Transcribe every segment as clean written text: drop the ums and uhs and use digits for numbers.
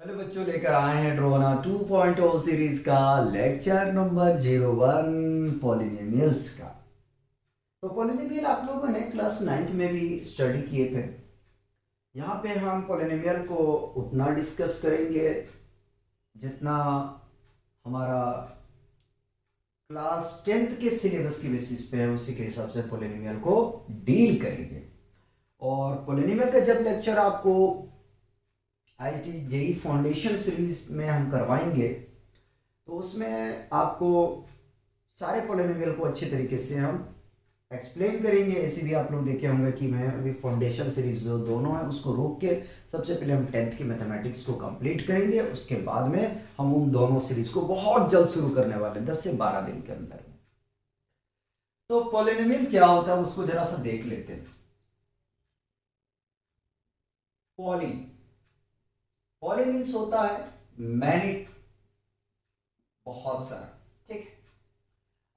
Hello बच्चों, लेकर आए हैं ड्रोना 2.0 सीरीज का लेक्चर नंबर 01 पॉलिनोमियल्स का। तो पॉलिनोमियल आप लोगों ने क्लास 9th में भी स्टडी किए थे। यहाँ पे हम पॉलिनोमियल को उतना डिस्कस करेंगे जितना हमारा क्लास 10th के सिलेबस की बेसिस पे है, उसी के हिसाब से पॉलिनोमियल को डील करेंगे। और पॉलिनोमियल का जब लेक्चर आपको आईआईटी जेई फाउंडेशन सीरीज में हम करवाएंगे तो उसमें आपको सारे पॉलिनोमियल को अच्छे तरीके से हम एक्सप्लेन करेंगे। ऐसे भी आप लोग देखे होंगे कि मैं अभी फाउंडेशन सीरीज जो दोनों है उसको रोक के सबसे पहले हम 10th की मैथमेटिक्स को कंप्लीट करेंगे, उसके बाद में हम उन दोनों सीरीज को बहुत जल्द शुरू करने वाले हैं, 10 से 12 दिन के अंदर में। तो पॉलिनोमियल क्या होता है उसको जरा सा देख लेते हैं। पॉली पॉली मीन्स होता है मैनी, बहुत सारा, ठीक है।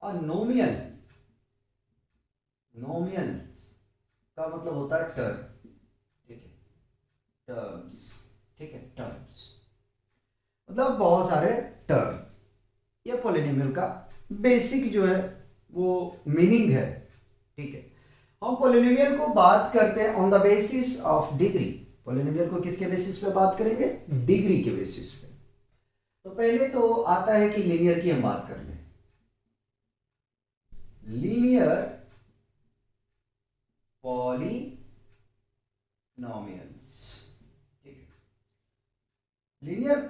और नोमियल नोमियल का मतलब होता है टर्म, ठीक है, टर्म्स, ठीक है, टर्म्स मतलब बहुत सारे टर्म। ये पॉलिनोमियल का बेसिक जो है वो मीनिंग है, ठीक है। हम पॉलिनोमियल को बात करते हैं on the basis of degree. Polynomial को किसके बेसिस पे बात करेंगे? डिग्री के बेसिस पे। तो पहले तो आता है कि लीनियर की हम बात कर लें। लीनियर पॉलिनोमियल्स, ठीक है। लीनियर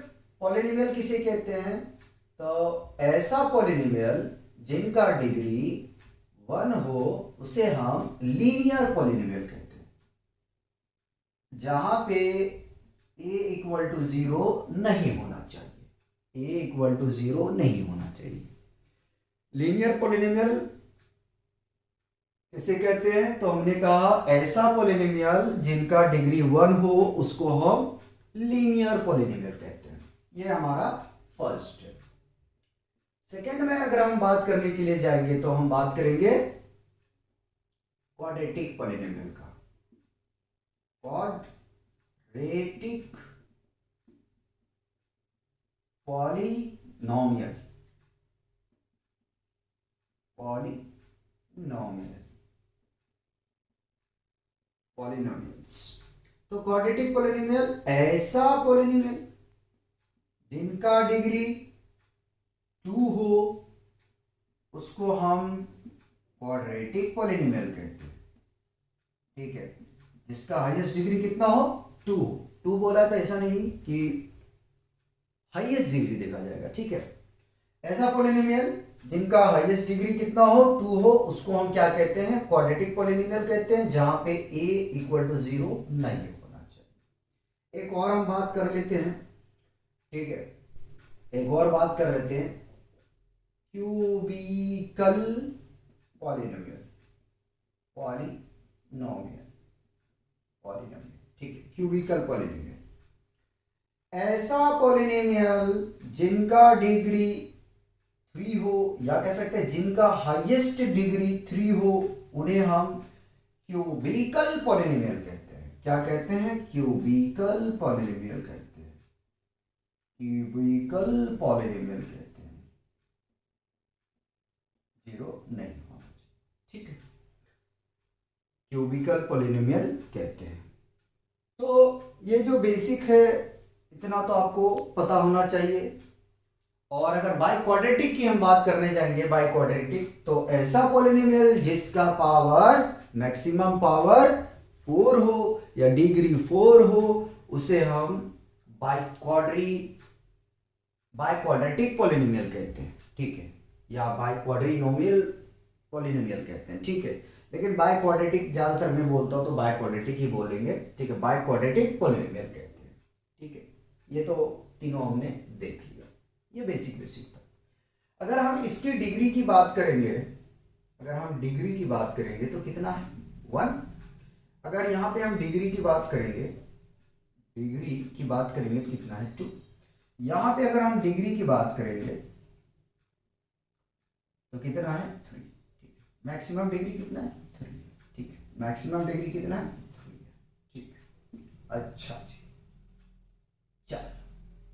पॉलिनोमियल किसे कहते हैं? तो ऐसा पॉलिनोमियल जिनका डिग्री 1 हो उसे हम लीनियर पॉलिनोमियल कहते हैं, जहां पे a इक्वल टू 0 नहीं होना चाहिए, a इक्वल टू 0 नहीं होना चाहिए। लीनियर पॉलिनोमियल किसे कहते हैं? तो हमने कहा ऐसा पॉलिनोमियल जिनका डिग्री 1 हो उसको हम लीनियर पॉलिनोमियल कहते हैं। ये हमारा फर्स्ट है। सेकंड में अगर हम बात करने के लिए जाएंगे तो हम बात करेंगे क्वाड्रेटिक पॉलिनोमियल का। Quadratic polynomial, polynomial, polynomials. तो क्वाड्रेटिक पॉलिनोमियल ऐसा पॉलिनोमियल जिनका डिग्री 2 हो उसको हम क्वाड्रेटिक पॉलिनोमियल कहते हैं, ठीक है। जिसका हाईएस्ट डिग्री कितना हो? 2। 2 बोला था, ऐसा नहीं कि हाईएस्ट डिग्री देखा जाएगा, ठीक है। ऐसा पॉलिनोमियल जिनका हाईएस्ट डिग्री कितना हो? 2 हो, उसको हम क्या कहते हैं? क्वाड्रेटिक पॉलिनोमियल कहते हैं, जहां पे a इक्वल टू 0 नहीं होना चाहिए। एक और हम बात कर लेते हैं, ठीक है, एक और बात कर लेते हैं क्यूबिकल पॉलिनोमियल, पॉलिनोमियल, पॉलिनोमियल, ठीक है, क्यूबिकल पॉलिनोमियल। ऐसा पॉलिनोमियल जिनका डिग्री 3 हो, या कह सकते हैं जिनका हाईएस्ट डिग्री 3 हो, उन्हें हम क्यूबिकल पॉलिनोमियल कहते हैं। क्या कहते हैं? क्यूबिकल पॉलिनोमियल कहते हैं, क्यूबिकल पॉलिनोमियल कहते हैं, 0 नहीं होना चाहिए, ठीक है, क्यूबिकल पॉलिनोमियल कहते हैं। तो ये जो बेसिक है इतना तो आपको पता होना चाहिए। और अगर बाई क्वाड्रेटिक की हम बात करने जाएंगे, बाई क्वाड्रेटिक, तो ऐसा पॉलिनोमियल जिसका पावर मैक्सिमम पावर 4 हो या डिग्री 4 हो उसे हम बाई क्वाड्रेटिक पॉलिनोमियल कहते हैं, ठीक है, या बाई क्वाड्रिनोमियल पॉलिनोमियल कहते हैं, ठीक है। लेकिन बाई क्वाड्रेटिक ज्यादातर मैं बोलता हूं तो बाई क्वाड्रेटिक ही बोलेंगे, ठीक है, बाई क्वाड्रेटिक पॉलिनोमियल कहते हैं, ठीक है। ये तो तीनों हमने देख लिया, ये बेसिक बेसिक था। अगर हम इसकी डिग्री की बात करेंगे, अगर हम डिग्री की बात करेंगे तो कितना है? 1। अगर यहां पे हम डिग्री की बात करेंगे, डिग्री की बात करेंगे तो कितना है? 2। यहां पे अगर हम डिग्री की बात करेंगे तो कितना है? 3, ठीक है। मैक्सिमम डिग्री कितना है? 3, ठीक है, मैक्सिमम डिग्री कितना है? 3, ठीक है। अच्छा जी, चल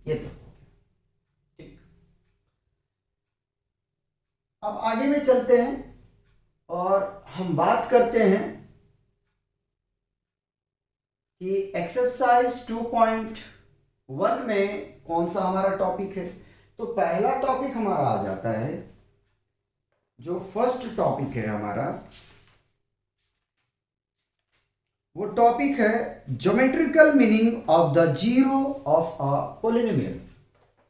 ये तो हो गया। ठीक, अब आगे में चलते हैं और हम बात करते हैं कि एक्सरसाइज 2.1 में कौन सा हमारा टॉपिक है। तो पहला टॉपिक हमारा आ जाता है, जो फर्स्ट टॉपिक है हमारा, वो टॉपिक है geometrical meaning of the zero of a polynomial.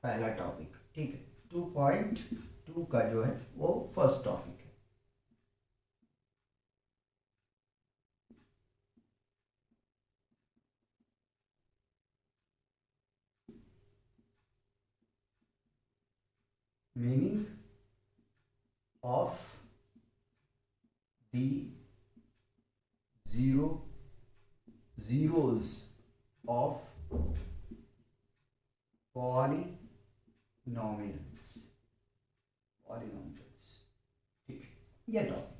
पहला टॉपिक, ठीक है, 2.2 का जो है वो फर्स्ट टॉपिक है। Meaning of the zeros of polynomials। ठीक है, ये टॉपिक।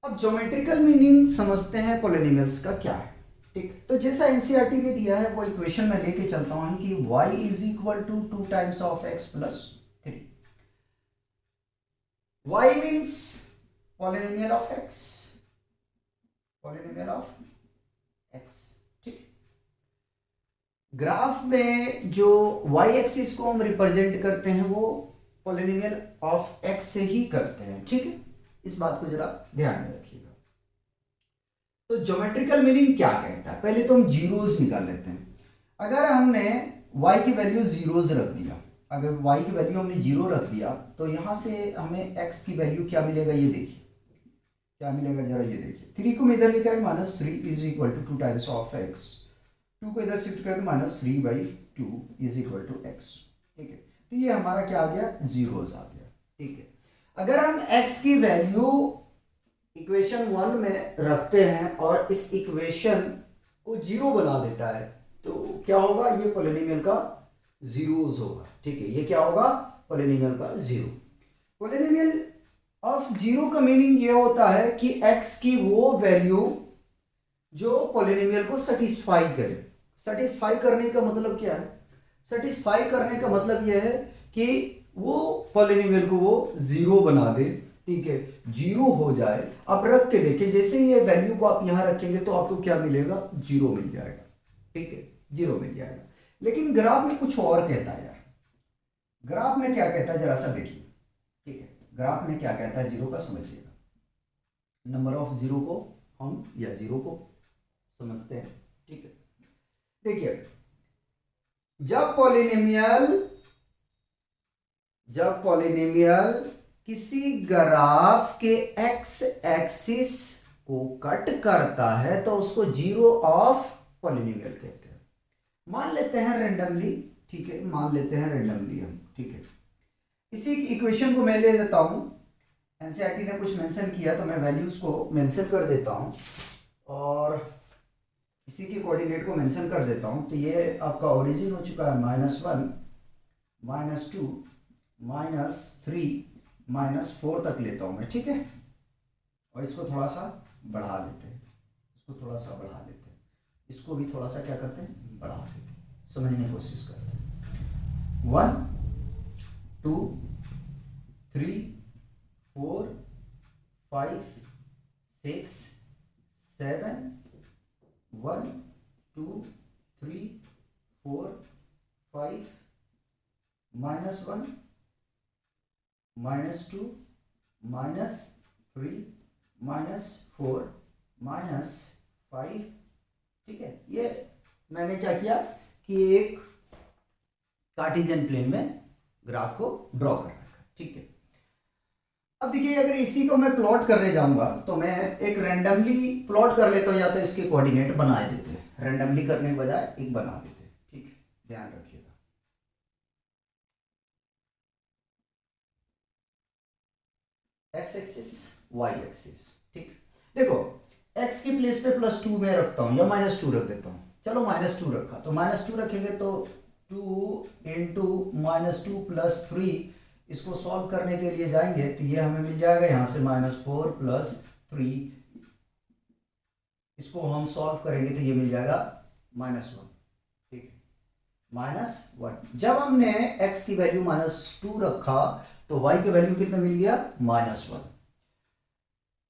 अब ज्योमेट्रिकल मीनिंग समझते हैं पॉलिनोमियल्स का क्या है। ठीक, तो जैसा एनसीईआरटी में दिया है वो इक्वेशन में लेके चलता हूं कि y is equal to 2 times of x plus 3। y means polynomial of x, polynomial of x। ठीक, ग्राफ में जो y एक्सिस को हम रिप्रेजेंट करते हैं वो पॉलिनोमियल ऑफ x से ही करते हैं। ठीक है, इस बात को जरा ध्यान में रखिएगा। तो ज्योमेट्रिकल मीनिंग क्या कहता है, पहले तो हम जीरोस निकाल लेते हैं। अगर हमने y की वैल्यू जीरोस रख दिया, अगर y की वैल्यू हमने जीरो रख दिया, तो यहां से हमें x की वैल्यू क्या मिलेगा, ये देखिए क्या मिलेगा, जरा ये देखिए। 3 को इधर लिखा है -3 is equal to 2 times of x, 2 को इधर शिफ्ट करें तो -3/2 इज इक्वल टू x। ठीक है, तो ये हमारा क्या आ गया, जीरोस आ गया। ठीक है, अगर हम x की वैल्यू इक्वेशन 1 में रखते हैं और इस इक्वेशन को जीरो बना देता है, तो क्या होगा, ये पॉलिनोमियल का जीरोस होगा। ठीक है, ये क्या होगा, पॉलिनोमियल का जीरो। पॉलिनोमियल ऑफ जीरो का मीनिंग ये होता है कि x की वो वैल्यू जो पॉलिनोमियल को सेटिस्फाई करे। सेटिस्फाई करने का मतलब क्या है, सेटिस्फाई करने का मतलब यह है कि वो पॉलिनोमियल को वो जीरो बना दे। ठीक है, जीरो हो जाए। आप रख के देखें, जैसे ये वैल्यू को आप यहां रखेंगे तो आपको क्या मिलेगा, जीरो मिल जाएगा। ठीक है, जीरो मिल जाएगा। लेकिन ग्राफ में कुछ और कहता है यार, ग्राफ में क्या कहता है जरा सा देखिए। ठीक है, ग्राफ में क्या कहता है, जीरो का समझिएगा। नंबर ऑफ जीरो को हम या जीरो को समझते हैं। ठीक है, देखिए, जब पॉलिनोमियल किसी ग्राफ के एक्स एक्सिस को कट करता है तो उसको जीरो ऑफ पॉलिनोमियल कहते हैं। मान लेते हैं रेंडमली, ठीक है, मान लेते हैं रेंडमली हम। ठीक है, इसी इक्वेशन को मैं ले लेता हूं, एनसीईआरटी ने कुछ मेंशन किया तो मैं वैल्यूज को मेंशन कर देता हूं और इसी के कोऑर्डिनेट को मेंशन कर देता हूं। तो ये आपका ओरिजिन हो चुका है -1, -2, -3, -4 तक लेता हूं मैं। ठीक है, और इसको थोड़ा सा बढ़ा लेते हैं, इसको थोड़ा सा बढ़ा लेते हैं, इसको भी थोड़ा सा क्या करते हैं, बढ़ा देते हैं, समझने की कोशिश करते हैं। 1 2 3 4 5 6 7 1 2 3 4 5 -1 -2 -3 -4 -5। ठीक है, ये मैंने क्या किया कि एक कार्टेशियन प्लेन में ग्राफ को ड्रॉ कर रखा। ठीक है, अब देखिए, अगर इसी को मैं प्लॉट करने जाऊंगा तो मैं एक रैंडमली प्लॉट कर लेता हूं, या तो इसके कोऑर्डिनेट बना देते हैं, रैंडमली करने के बजाय एक बना देते हैं। ठीक है, ध्यान रखिएगा। X axis, Y axis. ठीक, देखो, एक्स की प्लेस पे +2 में रखता हूं या -2 रख देता हूं। चलो -2 रखा, तो -2 रखेंगे तो 2 इंटू -2 + 3, इसको सॉल्व करने के लिए जाएंगे तो ये हमें मिल जाएगा यहां से -4 + 3, इसको हम सॉल्व करेंगे तो ये मिल जाएगा -1। ठीक है, -1। जब हमने x की वैल्यू -2 रखा तो y की वैल्यू कितना मिल गया, -1।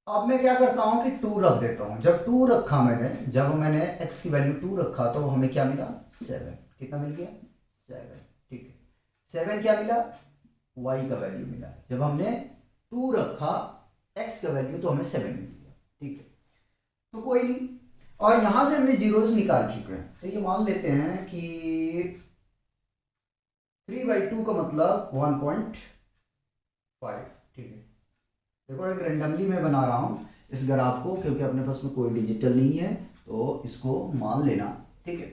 अब मैं क्या करता हूं कि 2 रख देता हूं। जब 2 रखा मैंने, जब मैंने x की वैल्यू 2 रखा तो हमें क्या मिला, 7। कितना मिल गया, 7। ठीक है, 7 क्या मिला, y का वैल्यू मिला। जब हमने 2 रखा x का वैल्यू तो हमें 7 मिल गया। ठीक है, तो कोई नहीं, और यहां से हमने जीरोस निकाल चुके हैं। तो ये मान लेते हैं कि 3/2 का मतलब 1.5। ठीक है, देखो एक रेंडमली मैं बना रहा हूं इस ग्राफ को, क्योंकि अपने पास में कोई डिजिटल नहीं है, तो इसको मान लेना। ठीक है,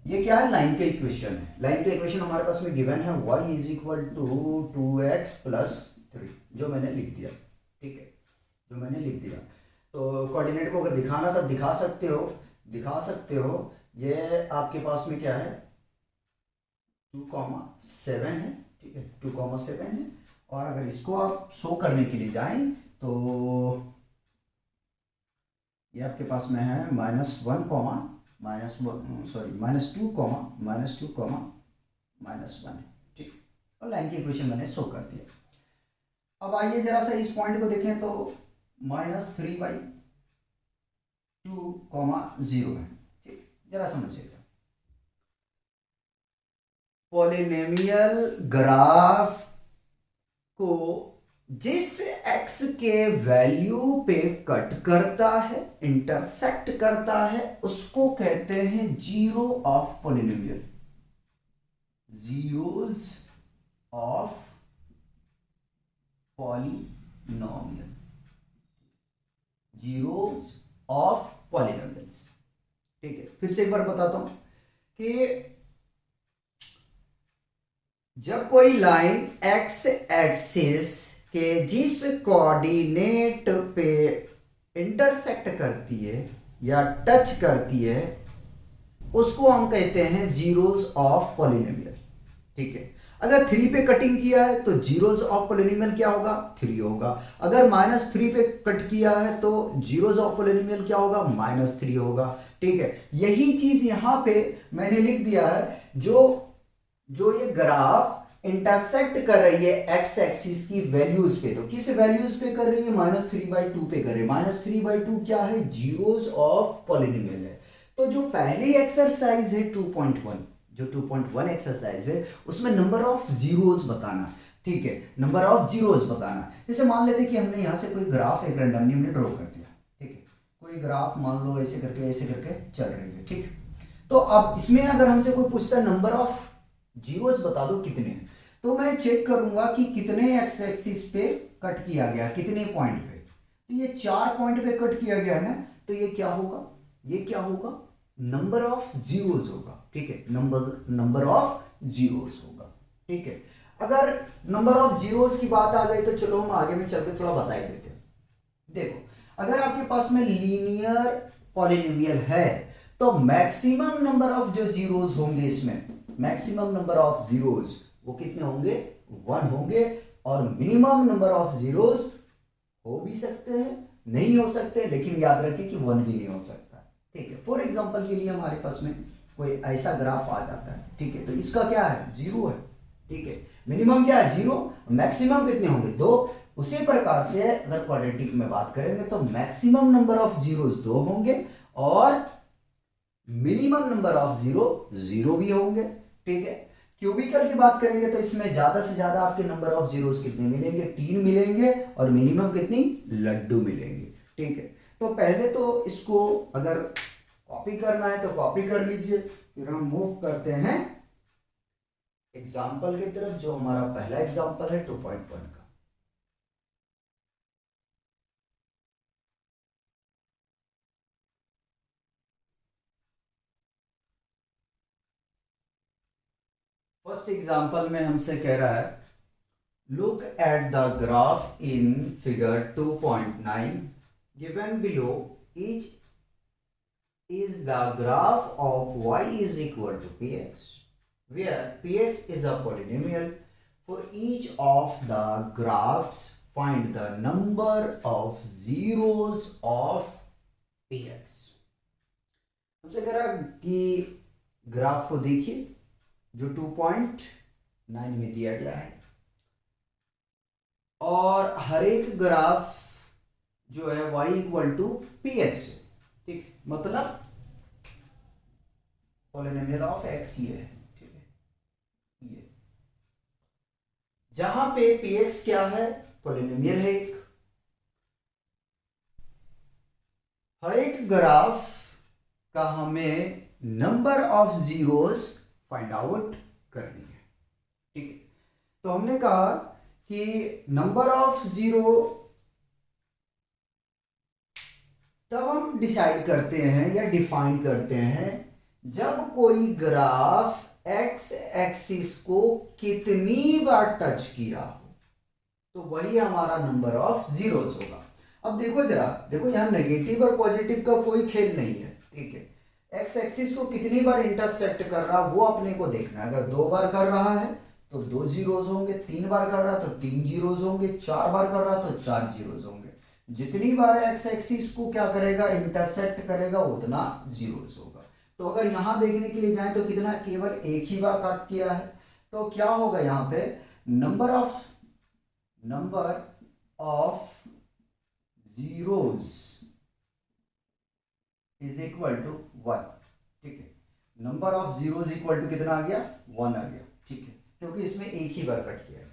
ये क्या है, लाइन के इक्वेशन है। लाइन के इक्वेशन हमारे पास में गिवन है y = 2x + 3, जो मैंने लिख दिया। ठीक है, जो मैंने लिख दिया। तो कोऑर्डिनेट को अगर दिखाना तब दिखा सकते हो, दिखा सकते हो। ये आपके पास में क्या है, 2,7 है। ठीक है, 2,7 है। और अगर इसको आप शो करने के लिए जाएं तो ये आपके पास में है -1, -2, -1 है। ठीक, और लाइन की इक्वेशन मैंने शो कर दिया। अब आइए जरा सा इस पॉइंट को देखें तो -3/2, 0 है। ठीक, जरा समझिएगा, पॉलिनोमियल ग्राफ को जिस x के वैल्यू पे कट करता है, इंटरसेक्ट करता है, उसको कहते हैं zero of polynomial. Zeros of polynomial, zeros of polynomials. ठीक है, फिर से एक बार बताता हूं कि जब कोई लाइन x एक्सिस के जिस कोऑर्डिनेट पे इंटरसेक्ट करती है या टच करती है, उसको हम कहते हैं जीरोस ऑफ पॉलिनोमियल। ठीक है, अगर 3 पे कटिंग किया है तो जीरोस ऑफ पॉलिनोमियल क्या होगा, 3 होगा। अगर -3 पे कट किया है तो जीरोस ऑफ पॉलिनोमियल क्या होगा, -3 होगा। ठीक है, यही चीज यहां पे मैंने लिख दिया है। जो जो ये ग्राफ इंटरसेक्ट कर रही है एक्स एक्सिस की वैल्यूज पे, तो किस वैल्यूज पे कर रही है, -3/2 पे कर रही है। -3/2 क्या है, जीरोस ऑफ पॉलिनोमियल है। तो जो पहली एक्सरसाइज है 2.1, जो 2.1 एक्सरसाइज है, उसमें नंबर ऑफ जीरोस बताना। ठीक है, नंबर ऑफ जीरोस बताना। जैसे मान लेते हैं कि हमने यहां से कोई ग्राफ एक रैंडमली हमने ड्रॉ कर दिया। ठीक है, कोई ग्राफ मान लो ऐसे करके चल रही है। ठीक, तो अब इसमें अगर हमसे कोई पूछता है नंबर ऑफ जीरोस बता दो कितने हैं, तो मैं चेक करूंगा कि कितने एक्स एक्सिस पे कट किया गया, कितने पॉइंट पे। तो ये 4 पॉइंट पे कट किया गया है ना, तो ये क्या होगा, ये क्या होगा, नंबर ऑफ जीरोस होगा। ठीक है, नंबर ऑफ जीरोस होगा। ठीक है, अगर नंबर ऑफ जीरोस की बात आ गई तो चलो हम आगे में चल के थोड़ा बता ही देते हैं। देखो, अगर आपके पास में लीनियर पॉलिनोमियल है तो मैक्सिमम नंबर ऑफ जो जीरोस होंगे इसमें, मैक्सिमम नंबर ऑफ जीरोस वो कितने होंगे, 1 होंगे। और मिनिमम नंबर ऑफ जीरोस हो भी सकते हैं, नहीं हो सकते, लेकिन याद रखिए कि 1 भी नहीं हो सकता। ठीक है, फॉर एग्जांपल के लिए हमारे पास में कोई ऐसा ग्राफ आ जाता है। ठीक है, तो इसका क्या है, 0 है। ठीक है, मिनिमम क्या है, 0, मैक्सिमम कितने होंगे, 2। उसी प्रकार से अगर क्वाड्रेटिक में बात करेंगे तो मैक्सिमम नंबर ऑफ जीरोस 2 होंगे और मिनिमम नंबर ऑफ जीरो भी होंगे। ठीक है, क्यूबिकल की बात करेंगे तो इसमें ज्यादा से ज्यादा आपके नंबर ऑफ जीरोस कितने मिलेंगे, 3 मिलेंगे, और मिनिमम कितनी, लड्डू मिलेंगे। ठीक है, तो पहले तो इसको अगर कॉपी करना है तो कॉपी कर लीजिए, फिर हम मूव करते हैं एग्जाम्पल की तरफ, जो हमारा पहला एग्जाम्पल है 2.1 का। फर्स्ट एग्जाम्पल में हमसे कह रहा है, look at the graph in figure 2.9 given below. Each is the graph of y is equal to px, where px is a polynomial. For each of the graphs, find the number of zeros of px. हमसे कह रहा कि graph को देखिए, जो 2.9 में दिया गया है। और हर एक ग्राफ जो है y equal to P X, ठीक, मतलब पॉलिनोमियल ऑफ एक्स ये है, ठीक है। ये जहां पे पी एक्स क्या है, पॉलिनोमियल है एक, हर एक ग्राफ का हमें number of zeros find out करनी है, ठीक है। तो हमने कहा कि नंबर ऑफ जीरो तब हम डिसाइड करते हैं या डिफाइन करते हैं जब कोई ग्राफ एक्स एक्सिस को कितनी बार टच किया हो, तो वही हमारा नंबर ऑफ जीरोस होगा। अब देखो जरा, देखो यहाँ नेगेटिव और पॉजिटिव का कोई खेल नहीं है, ठीक है। एक्स एक्सिस को कितनी बार इंटरसेक्ट कर रहा वो अपने को देखना है। अगर 2 बार कर रहा है तो 2 जीरोस होंगे, 3 बार कर रहा है तो 3 जीरोस होंगे, 4 बार कर रहा है तो 4 जीरोस होंगे। जितनी बार एक्स एक्सिस को क्या करेगा, इंटरसेक्ट करेगा, उतना जीरोस होगा। तो अगर यहां देखने के लिए जाए तो कितना, केवल एक ही बार कट किया है, तो क्या होगा यहाँ पे, number of zeros is equal to 1, ठीक है। Number of zeros equal to कितना आ गया, 1 आ गया, ठीक है, क्योंकि इसमें एक ही बार कट किया गया।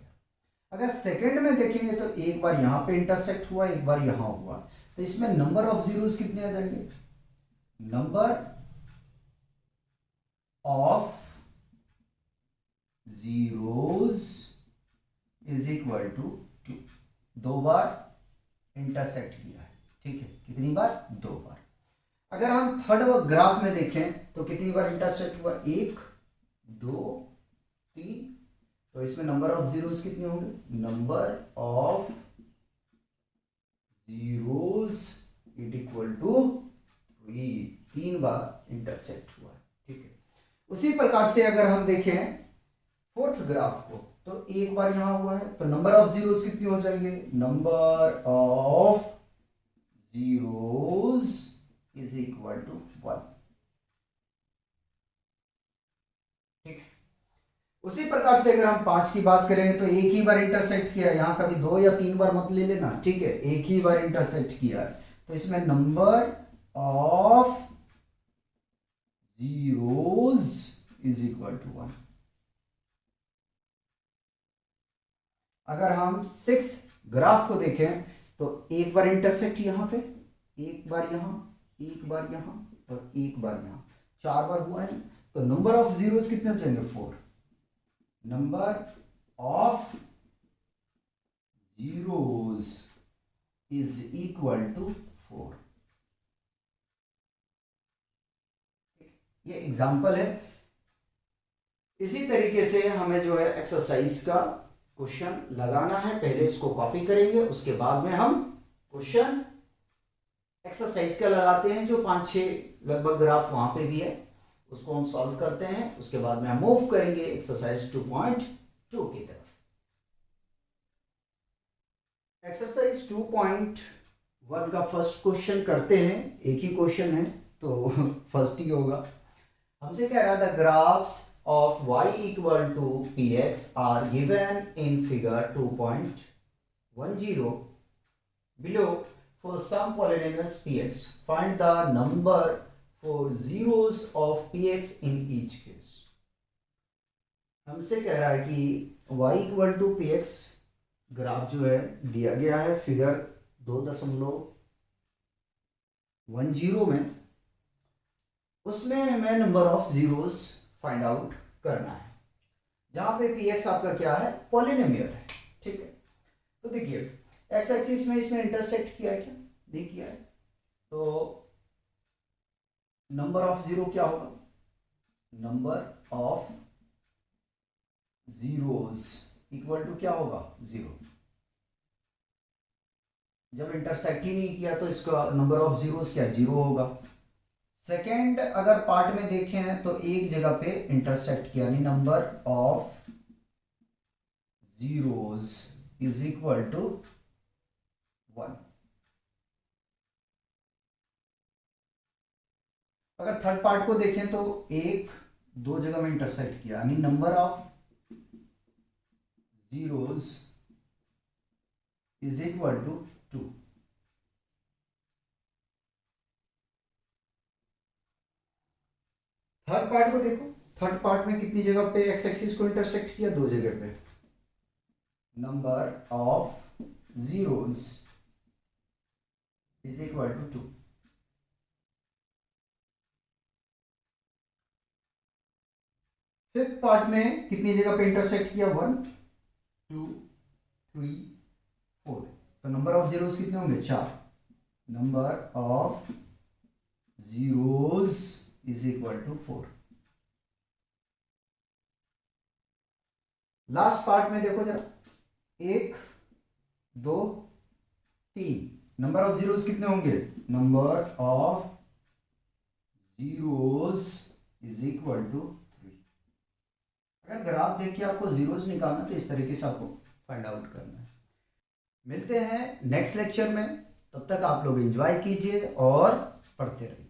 अगर सेकंड में देखेंगे तो एक बार यहां पे इंटरसेक्ट हुआ, एक बार यहां हुआ, तो इसमें नंबर ऑफ जीरोस कितने आ जाएंगे, number of zeros is equal to 2, 2 बार इंटरसेक्ट किया है, ठीक है, कितनी बार, 2 बार। अगर हम थर्ड ग्राफ में देखें तो कितनी बार इंटरसेक्ट हुआ, 1 2 3, तो इसमें नंबर ऑफ जीरोस कितने होंगे, number of zeros it equal to 3, 3 बार इंटरसेक्ट हुआ, ठीक है। उसी प्रकार से अगर हम देखें फोर्थ ग्राफ को, तो एक बार यहां हुआ है, तो नंबर ऑफ जीरोस कितने हो जाएंगे, number of zeros is equal to 1, ठीक है। उसी प्रकार से अगर हम 5 की बात करेंगे तो एक ही बार इंटरसेक्ट किया है, यहां कभी 2 या 3 बार मत ले लेना, ठीक है, एक ही बार इंटरसेक्ट किया है, तो इसमें number of zeros is equal to 1। अगर हम 6 ग्राफ को देखें तो एक बार इंटरसेक्ट यहां पे, एक बार यहां, एक बार यहां और एक बार यहां, 4 बार हुआ है, तो नंबर ऑफ जीरोस कितने हो जाएंगे, 4। Number of zeros is equal to 4। ये एग्जांपल है। इसी तरीके से हमें जो है एक्सरसाइज का क्वेश्चन लगाना है। पहले इसको कॉपी करेंगे, उसके बाद में हम क्वेश्चन एक्सरसाइज का लगाते हैं, जो 5-6 लगभग ग्राफ वहां पे भी है, उसको हम सॉल्व करते हैं। उसके बाद में हम मूव करेंगे एक्सरसाइज 2.2 की तरफ। एक्सरसाइज 2.1 का फर्स्ट क्वेश्चन करते हैं। एक ही क्वेश्चन है तो फर्स्ट ही होगा। हमसे कह रहा था graphs of y equal to px are given in figure 2.10 below. For some polynomials px, find the number for zeros of px in each case. हमसे कह रहा है कि y equal to px graph जो है दिया गया है फिगर 2.10 में, उसमें हमें number of zeros find out करना है, जहां पे px आपका क्या है, पॉलिनोमियल है, ठीक है। तो देखिए एक्स एक्सिस में इसमें इंटरसेक्ट किया है, क्या नहीं किया है, तो नंबर ऑफ जीरो क्या होगा, number of zeros equal to क्या होगा, 0। जब इंटरसेक्ट ही नहीं किया तो इसका नंबर ऑफ जीरोस क्या, 0 होगा। सेकेंड अगर पार्ट में देखें तो एक जगह पे इंटरसेक्ट किया, यानी number of zeros is equal to 1। अगर थर्ड पार्ट को देखें तो 1 दो जगह में इंटरसेक्ट किया, यानी number of zeros is equal to 2। Third part को देखो, थर्ड पार्ट में कितनी जगह पे एक्स एक्सिस को इंटरसेक्ट किया, दो जगह पे। Number of zeros is equal to 2। Fifth part में कितनी जगह पे इंटरसेक्ट किया, 1 2 3 4। तो नंबर ऑफ जीरोस कितने होंगे, 4। Number of zeros is equal to 4। Last part में देखो जरा, 1 2 3। नंबर ऑफ जीरोस कितने होंगे, number of zeros is equal to 3। अगर ग्राफ देख के आपको जीरोस निकालना तो इस तरीके से आपको फाइंड आउट करना है। मिलते हैं नेक्स्ट लेक्चर में, तब तक आप लोग एंजॉय कीजिए और पढ़ते रहिए।